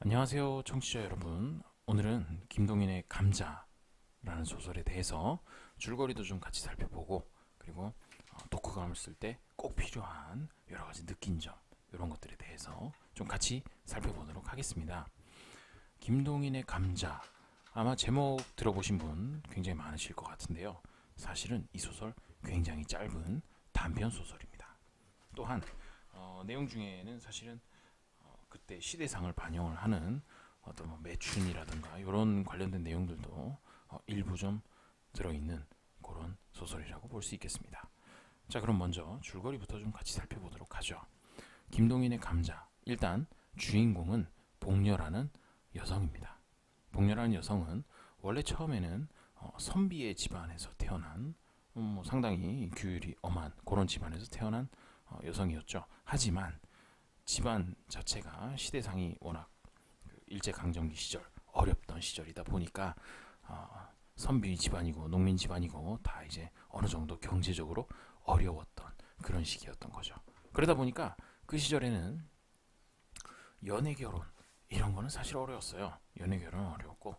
안녕하세요, 청취자 여러분. 오늘은 김동인의 감자라는 소설에 대해서 줄거리도 좀 같이 살펴보고, 그리고 독후감을 쓸 때 꼭 필요한 여러 가지 느낀 점, 이런 것들에 대해서 좀 같이 살펴보도록 하겠습니다. 김동인의 감자, 아마 제목 들어보신 분 굉장히 많으실 것 같은데요. 사실은 이 소설 굉장히 짧은 단편 소설입니다. 또한 내용 중에는 사실은 그때 시대상을 반영을 하는 어떤 뭐 매춘이라든가 이런 관련된 내용들도 일부 좀 들어있는 그런 소설이라고 볼 수 있겠습니다. 자, 그럼 먼저 줄거리부터 좀 같이 살펴보도록 하죠. 김동인의 감자. 일단 주인공은 복녀라는 여성입니다. 복녀라는 여성은 원래 처음에는 선비의 집안에서 태어난 뭐 상당히 규율이 엄한 그런 집안에서 태어난 여성이었죠. 하지만 집안 자체가 시대상이 워낙 일제강점기 시절 어렵던 시절이다 보니까 선비 집안이고 농민 집안이고 다 이제 어느 정도 경제적으로 어려웠던 그런 시기였던 거죠. 그러다 보니까 그 시절에는 연애 결혼 이런 거는 사실 어려웠어요. 연애 결혼은 어려웠고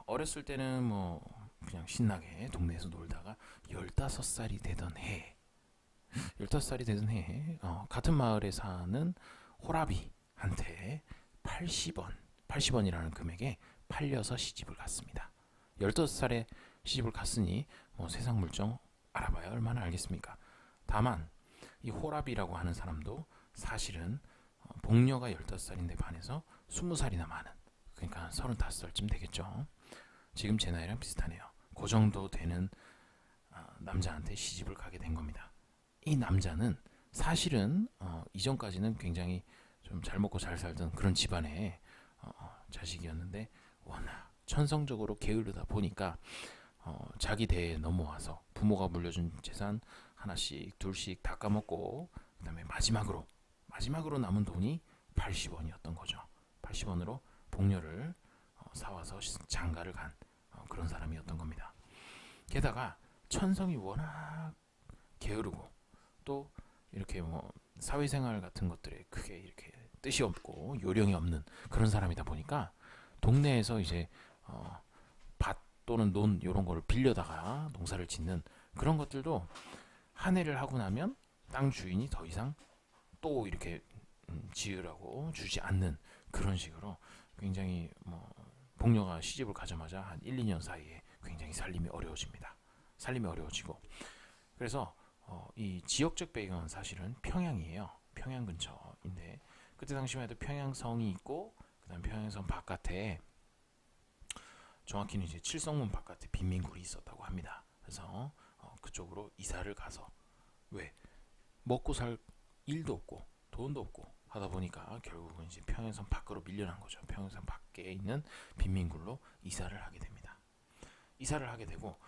어렸을 때는 뭐 그냥 신나게 동네에서 놀다가 15살이 되던 해 15살이 되던 해에 같은 마을에 사는 호라비한테 80원이라는 금액에 팔려서 시집을 갔습니다. 15살에 시집을 갔으니 뭐 세상 물정 알아봐야 얼마나 알겠습니까? 다만 이 호라비라고 하는 사람도 사실은 복녀가 15살인데 반해서 20살이나 많은, 그러니까 35살쯤 되겠죠. 지금 제 나이랑 비슷하네요. 그 정도 되는 남자한테 시집을 가게 된 겁니다. 이 남자는 사실은 이전까지는 굉장히 좀 잘 먹고 잘 살던 그런 집안의 자식이었는데 워낙 천성적으로 게으르다 보니까 자기 대에 넘어와서 부모가 물려준 재산 하나씩 둘씩 다 까먹고, 그다음에 마지막으로 남은 돈이 80원이었던 거죠. 80원으로 복녀를 사와서 장가를 간 그런 사람이었던 겁니다. 게다가 천성이 워낙 게으르고 또 이렇게 뭐 사회생활 같은 것들에 크게 이렇게 뜻이 없고 요령이 없는 그런 사람이다 보니까 동네에서 이제 밭 또는 논 이런 거를 빌려다가 농사를 짓는 그런 것들도 한 해를 하고 나면 땅 주인이 더 이상 또 이렇게 지으라고 주지 않는 그런 식으로 굉장히 뭐 복녀가 시집을 가자마자 한 1, 2년 사이에 굉장히 살림이 어려워집니다. 살림이 어려워지고 그래서 이 지역적 배경은 사실은 평양이에요. 평양 근처인데 그때 당시만 해도 평양성이 있고 그다음 평양성 바깥에 정확히는 이제 칠성문 바깥에 빈민굴이 있었다고 합니다. 그래서 그쪽으로 이사를 가서 왜 먹고 살 일도 없고 돈도 없고 하다 보니까 결국은 이제 평양성 밖으로 밀려난 거죠. 평양성 밖에 있는 빈민굴로 이사를 하게 됩니다. 이사를 하게 되고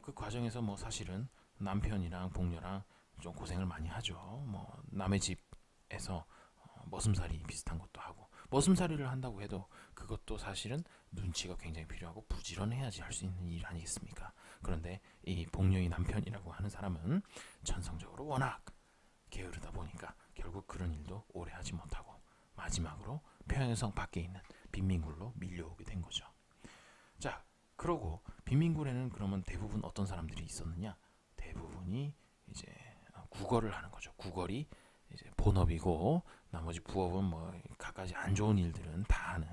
그 과정에서 뭐 사실은 남편이랑 복녀랑 좀 고생을 많이 하죠. 뭐 남의 집에서 머슴살이 비슷한 것도 하고, 머슴살이를 한다고 해도 그것도 사실은 눈치가 굉장히 필요하고 부지런해야지 할 수 있는 일 아니겠습니까? 그런데 이 복녀의 남편이라고 하는 사람은 전성적으로 워낙 게으르다 보니까 결국 그런 일도 오래 하지 못하고 마지막으로 평양성 밖에 있는 빈민굴로 밀려오게 된 거죠. 자, 그러고 빈민굴에는 그러면 대부분 어떤 사람들이 있었느냐? 대부분이 이제 국어를 하는 거죠. 국어리 이제 본업이고 나머지 부업은 뭐 갖가지 안 좋은 일들은 다 하는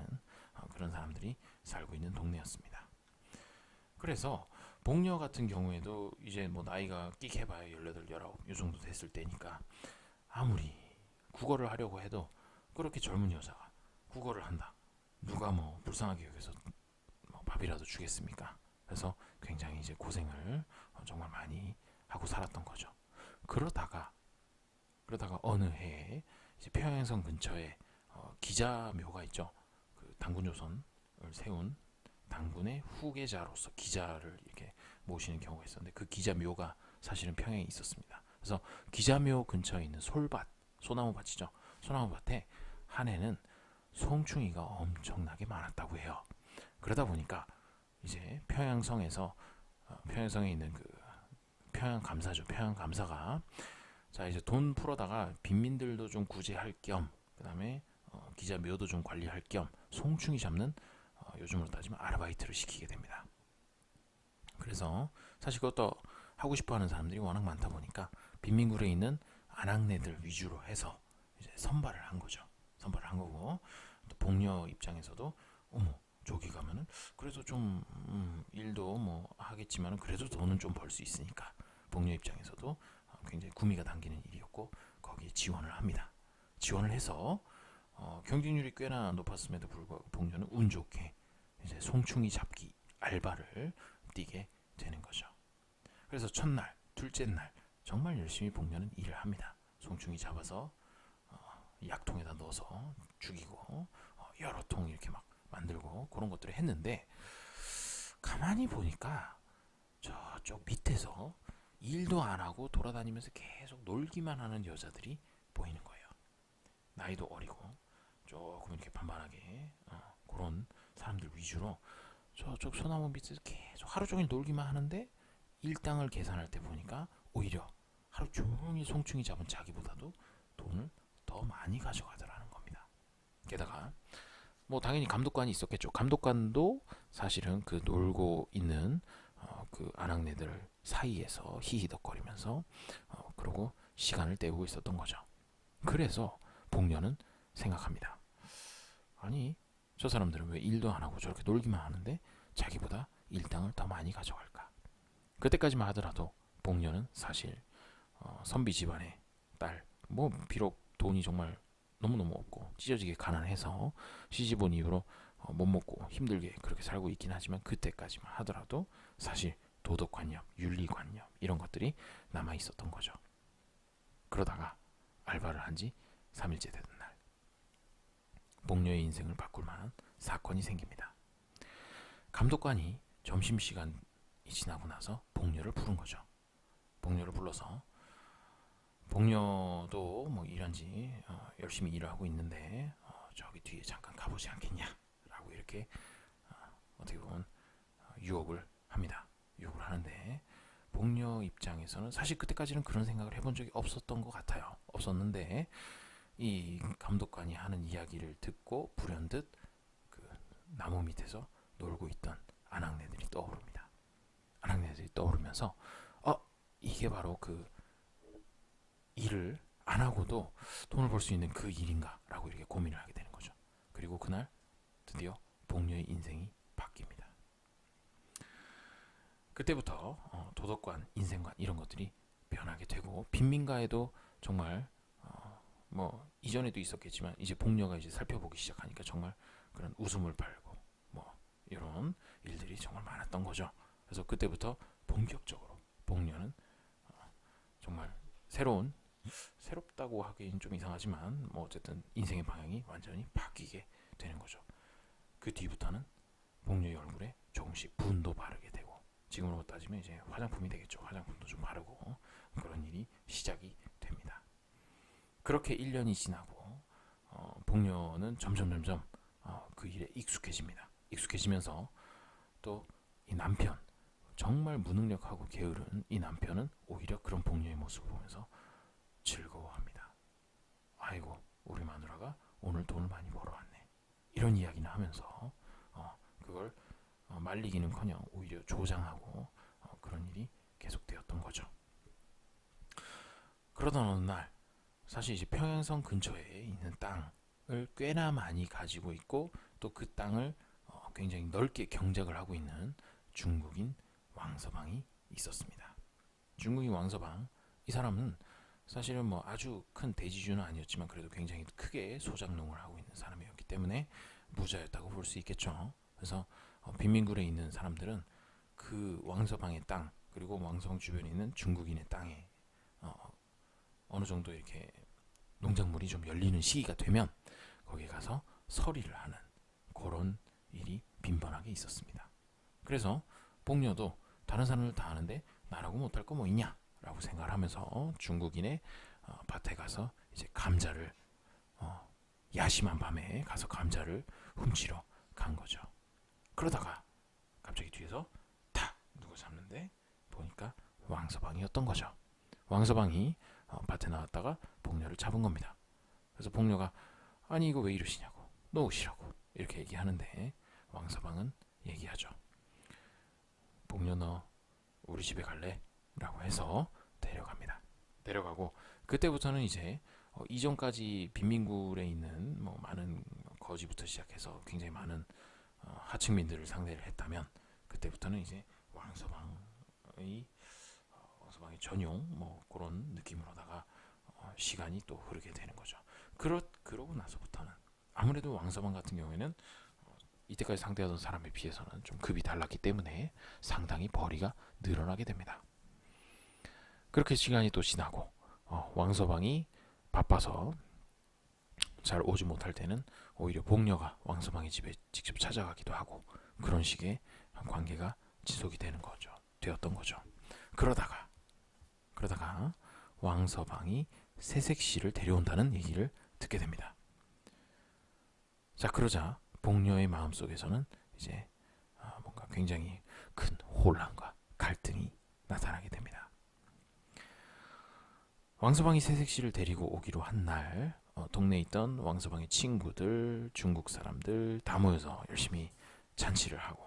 그런 사람들이 살고 있는 동네였습니다. 그래서 복녀 같은 경우에도 이제 뭐 나이가 끽 해봐야 18, 19 요 정도 됐을 때니까 아무리 국어를 하려고 해도 그렇게 젊은 여자가 국어를 한다. 누가 뭐 불쌍하게 여기서 뭐 밥이라도 주겠습니까? 그래서 굉장히 이제 고생을 정말 많이 하고 살았던 거죠. 그러다가 어느 해에 이제 평양성 근처에 기자묘가 있죠. 그 당군조선을 세운 당군의 후계자로서 기자를 이렇게 모시는 경우가 있었는데 그 기자묘가 사실은 평양에 있었습니다. 그래서 기자묘 근처에 있는 솔밭, 소나무밭이죠. 소나무밭에 한 해는 송충이가 엄청나게 많았다고 해요. 그러다 보니까 이제 평양성에서 평양성에 있는 그 평양 감사죠. 평양 감사가 자 이제 돈 풀어다가 빈민들도 좀 구제할 겸 그다음에 기자 묘도 좀 관리할 겸 송충이 잡는 요즘으로 따지면 아르바이트를 시키게 됩니다. 그래서 사실 그것도 하고 싶어하는 사람들이 워낙 많다 보니까 빈민굴에 있는 아낙네들 위주로 해서 이제 선발을 한 거죠. 선발을 한 거고 또 복녀 입장에서도 어머 저기 가면은 그래도 좀 일도 뭐 하겠지만은 그래도 돈은 좀 벌 수 있으니까 복녀 입장에서도 굉장히 구미가 당기는 일이었고 거기에 지원을 합니다. 지원을 해서 경쟁률이 꽤나 높았음에도 불구하고 복녀는 운 좋게 이제 송충이 잡기 알바를 뛰게 되는 거죠. 그래서 첫날, 둘째 날 정말 열심히 복녀는 일을 합니다. 송충이 잡아서 약통에다 넣어서 죽이고 여러 통 이렇게 막 만들고 그런 것들을 했는데 가만히 보니까 저쪽 밑에서 일도 안 하고 돌아다니면서 계속 놀기만 하는 여자들이 보이는 거예요. 나이도 어리고 조금 이렇게 반반하게 그런 사람들 위주로 저쪽 소나무 밑에서 계속 하루 종일 놀기만 하는데 일당을 계산할 때 보니까 오히려 하루 종일 송충이 잡은 자기보다도 돈을 더 많이 가져가더라는 겁니다. 게다가 뭐 당연히 감독관이 있었겠죠. 감독관도 사실은 그 놀고 있는 그 아낙네들 사이에서 히히덕거리면서 그러고 시간을 때우고 있었던 거죠. 그래서 복녀는 생각합니다. 아니 저 사람들은 왜 일도 안 하고 저렇게 놀기만 하는데 자기보다 일당을 더 많이 가져갈까? 그때까지만 하더라도 복녀는 사실 선비 집안의 딸, 뭐 비록 돈이 정말 너무너무 없고 찢어지게 가난해서 시집 온 이후로 못 먹고 힘들게 그렇게 살고 있긴 하지만 그때까지만 하더라도 사실 도덕관념, 윤리관념 이런 것들이 남아 있었던 거죠. 그러다가 알바를 한 지 3일째 되던 날 복녀의 인생을 바꿀 만한 사건이 생깁니다. 감독관이 점심시간이 지나고 나서 복녀를 부른 거죠. 복녀를 불러서 복녀도 뭐 일한지 열심히 일을 하고 있는데 저기 뒤에 잠깐 가보지 않겠냐 라고 이렇게 어떻게 보면 유혹을 합니다. 유혹을 하는데 복녀 입장에서는 사실 그때까지는 그런 생각을 해본 적이 없었던 것 같아요. 없었는데 이 감독관이 하는 이야기를 듣고 불현듯 그 나무 밑에서 놀고 있던 아낙네들이 떠오릅니다. 아낙네들이 떠오르면서 이게 바로 그 일을 안 하고도 돈을 벌 수 있는 그 일인가 라고 이렇게 고민을 하게 되는 거죠. 그리고 그날 드디어 복녀의 인생이 바뀝니다. 그때부터 도덕관, 인생관 이런 것들이 변하게 되고 빈민가에도 정말 뭐 이전에도 있었겠지만 이제 복녀가 이제 살펴보기 시작하니까 정말 그런 웃음을 팔고 뭐 이런 일들이 정말 많았던 거죠. 그래서 그때부터 본격적으로 복녀는 정말 새롭다고 하기엔 좀 이상하지만 뭐 어쨌든 인생의 방향이 완전히 바뀌게 되는 거죠. 그 뒤부터는 복녀의 얼굴에 조금씩 분도 바르게 되고 지금으로 따지면 이제 화장품이 되겠죠. 화장품도 좀 바르고 그런 일이 시작이 됩니다. 그렇게 1년이 지나고 복녀는 점점 그 일에 익숙해집니다. 익숙해지면서 또 이 남편 정말 무능력하고 게으른 이 남편은 오히려 그런 복녀의 모습을 보면서 즐거워합니다. 아이고 우리 마누라가 오늘 돈을 많이 벌어왔네 이런 이야기를 하면서 그걸 말리기는커녕 오히려 조장하고 그런 일이 계속되었던 거죠. 그러던 어느 날 사실 이제 평양성 근처에 있는 땅을 꽤나 많이 가지고 있고 또 그 땅을 굉장히 넓게 경작을 하고 있는 중국인 왕서방이 있었습니다. 중국인 왕서방 이 사람은 사실은 뭐 아주 큰 대지주는 아니었지만 그래도 굉장히 크게 소작농을 하고 있는 사람이었기 때문에 부자였다고 볼 수 있겠죠. 그래서 빈민굴에 있는 사람들은 그 왕서방의 땅 그리고 왕서방 주변에 있는 중국인의 땅에 어느 정도 이렇게 농작물이 좀 열리는 시기가 되면 거기에 가서 서리를 하는 그런 일이 빈번하게 있었습니다. 그래서 복녀도 다른 사람들 다 하는데 나라고 못할 거 뭐 있냐 라고 생각을 하면서 중국인의 밭에 가서 이제 감자를 야심한 밤에 가서 감자를 훔치러 간 거죠. 그러다가 갑자기 뒤에서 탁 누구 잡는데 보니까 왕서방이었던 거죠. 왕서방이 밭에 나왔다가 복녀를 잡은 겁니다. 그래서 복녀가 아니 이거 왜 이러시냐고, 놓으시라고 이렇게 얘기하는데 왕서방은 얘기하죠. 복녀 너 우리 집에 갈래? 라고 해서 데려갑니다. 데려가고 그때부터는 이제 이전까지 빈민굴에 있는 뭐 많은 거지부터 시작해서 굉장히 많은 하층민들을 상대를 했다면 그때부터는 이제 왕서방의 왕서방의 전용 뭐 그런 느낌으로다가 시간이 또 흐르게 되는 거죠. 그러고 나서부터는 아무래도 왕서방 같은 경우에는 이때까지 상대하던 사람에 비해서는 좀 급이 달랐기 때문에 상당히 벌이가 늘어나게 됩니다. 그렇게 시간이 또 지나고 왕서방이 바빠서 잘 오지 못할 때는 오히려 복녀가 왕서방의 집에 직접 찾아가기도 하고 그런 식의 관계가 지속이 되었던 거죠. 그러다가 왕서방이 새색시를 데려온다는 얘기를 듣게 됩니다. 자, 그러자 복녀의 마음속에서는 이제 뭔가 굉장히 큰 혼란과 갈등이 나타나게 됩니다. 왕서방이 새색시를 데리고 오기로 한 날 동네에 있던 왕서방의 친구들, 중국 사람들 다 모여서 열심히 잔치를 하고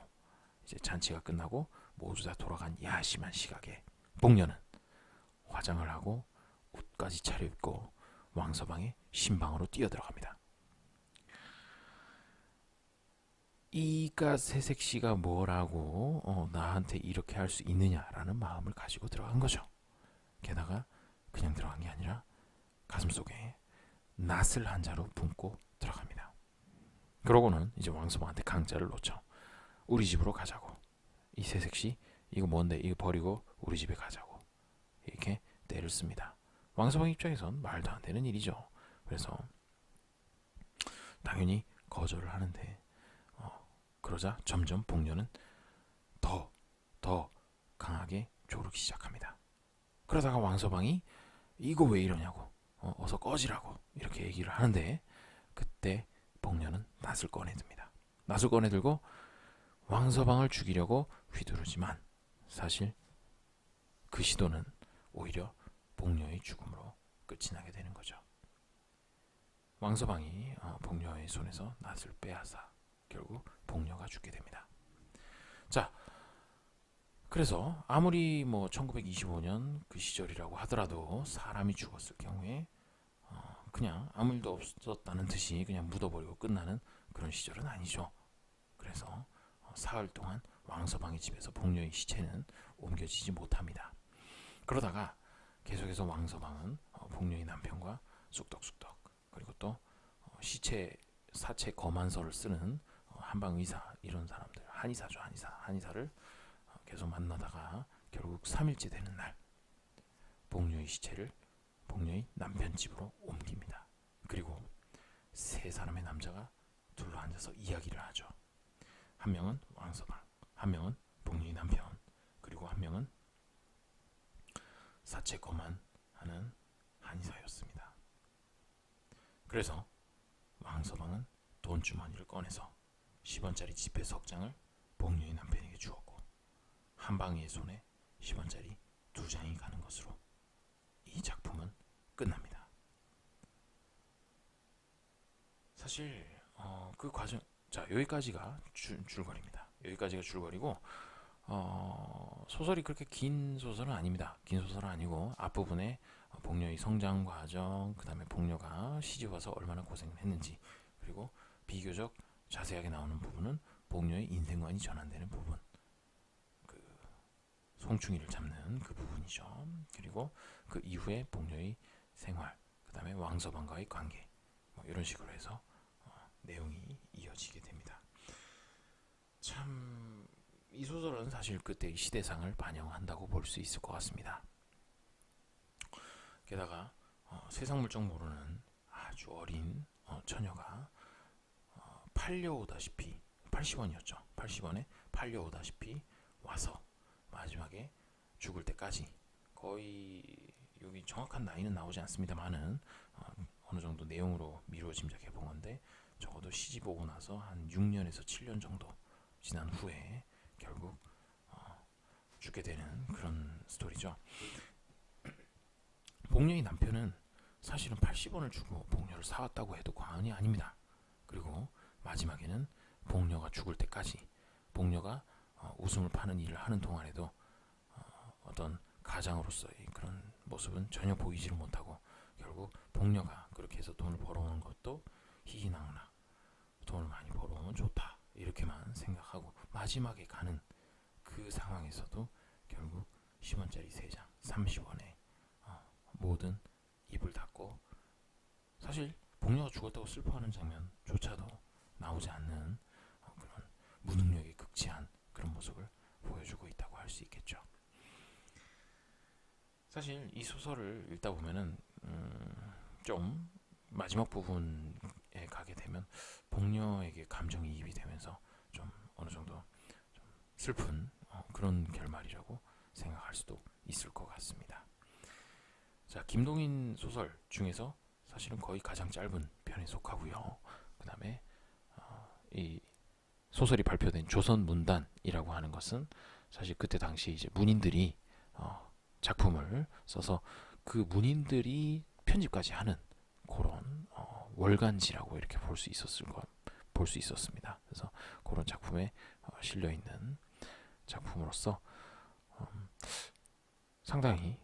이제 잔치가 끝나고 모두 다 돌아간 야심한 시각에 복녀는 화장을 하고 옷까지 차려입고 왕서방의 신방으로 뛰어들어갑니다. 이가 새색시가 뭐라고 나한테 이렇게 할 수 있느냐라는 마음을 가지고 들어간 거죠. 게다가 그냥 들어간 게 아니라 가슴속에 낫을 한 자루 붓고 들어갑니다. 그러고는 이제 왕서방한테 강짜를 놓죠. 우리 집으로 가자고. 이 새색시 이거 뭔데 이거 버리고 우리 집에 가자고. 이렇게 때를 씁니다. 왕서방 입장에선 말도 안 되는 일이죠. 그래서 당연히 거절을 하는데 그러자 점점 복녀는 더 강하게 조르기 시작합니다. 그러다가 왕서방이 이거 왜 이러냐고 어서 꺼지라고 이렇게 얘기를 하는데 그때 복녀는 낫을 꺼내듭니다. 낫을 꺼내들고 왕서방을 죽이려고 휘두르지만 사실 그 시도는 오히려 복녀의 죽음으로 끝이 나게 되는 거죠. 왕서방이 복녀의 손에서 낫을 빼앗아 결국 복녀가 죽게 됩니다. 자, 그래서 아무리 뭐 1925년 그 시절이라고 하더라도 사람이 죽었을 경우에 그냥 아무 일도 없었다는 듯이 그냥 묻어버리고 끝나는 그런 시절은 아니죠. 그래서 사흘 동안 왕서방의 집에서 복녀의 시체는 옮겨지지 못합니다. 그러다가 계속해서 왕서방은 복녀의 남편과 쑥덕쑥덕 그리고 또 사체 검안서를 쓰는 한방의사 이런 사람들 한의사죠. 한의사를 계속 만나다가 결국 3일째 되는 날 복녀의 시체를 복녀의 남편 집으로 옮깁니다. 그리고 세 사람의 남자가 둘러 앉아서 이야기를 하죠. 한 명은 왕서방, 한 명은 복녀의 남편, 그리고 한 명은 사체 검안하는 한의사였습니다. 그래서 왕서방은 돈주머니를 꺼내서 10원짜리 지폐 석장을 복녀의 남편에게 주었고 한방이의 손에 10원짜리 2장이 가는 것으로 이 작품은 끝납니다. 사실 그 과정 자 여기까지가 줄거리입니다. 여기까지가 줄거리고 소설이 그렇게 긴 소설은 아닙니다. 긴 소설은 아니고 앞부분에 복녀의 성장 과정, 그 다음에 복녀가 시집 와서 얼마나 고생을 했는지, 그리고 비교적 자세하게 나오는 부분은 복녀의 인생관이 전환되는 부분, 그 송충이를 잡는 그 부분이죠. 그리고 그 이후에 복녀의 생활, 그 다음에 왕서방과의 관계, 뭐 이런 식으로 해서 내용이 이어지게 됩니다. 참 이 소설은 사실 그때의 시대상을 반영한다고 볼 수 있을 것 같습니다. 게다가 세상 물정 모르는 아주 어린 처녀가 팔려오다시피 80원이었죠. 80원에 팔려오다시피 와서 마지막에 죽을 때까지 거의 여기 정확한 나이는 나오지 않습니다만은 어느 정도 내용으로 미루어 짐작해 본 건데 적어도 시집 오고 나서 한 6년에서 7년 정도 지난 후에 결국 죽게 되는 그런 스토리죠. 복녀의 남편은 사실은 80원을 주고 복녀를 사왔다고 해도 과언이 아닙니다. 그리고 마지막에는 복녀가 죽을 때까지 복녀가 웃음을 파는 일을 하는 동안에도 어떤 가장으로서의 그런 모습은 전혀 보이지를 못하고 결국 복녀가 그렇게 해서 돈을 벌어오는 것도 희희낙낙 돈을 많이 벌어오면 좋다 이렇게만 생각하고 마지막에 가는 그 상황에서도 결국 10원짜리 3장 30원에 모든 입을 닫고 사실 복녀가 죽었다고 슬퍼하는 장면조차도 나오지 않는 그런 무능력에 극치한 그런 모습을 보여주고 있다고 할 수 있겠죠. 사실 이 소설을 읽다 보면은 좀 마지막 부분에 가게 되면 복녀에게 감정이입이 되면서 좀 어느 정도 좀 슬픈 그런 결말이라고 생각할 수도 있을 것 같습니다. 자, 김동인 소설 중에서 사실은 거의 가장 짧은 편에 속하고요. 그 다음에 이 소설이 발표된 조선문단이라고 하는 것은 사실 그때 당시 이제 문인들이 작품을 써서 그 문인들이 편집까지 하는 그런 월간지라고 이렇게 볼 수 있었습니다. 그래서 그런 작품에 실려 있는 작품으로서 상당히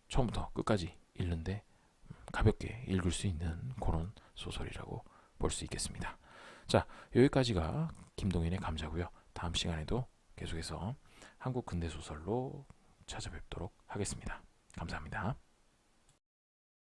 처음부터 끝까지 읽는데 가볍게 읽을 수 있는 그런 소설이라고 볼 수 있겠습니다. 자, 여기까지가 김동인의 감자고요. 다음 시간에도 계속해서 한국 근대 소설로 찾아뵙도록 하겠습니다. 감사합니다.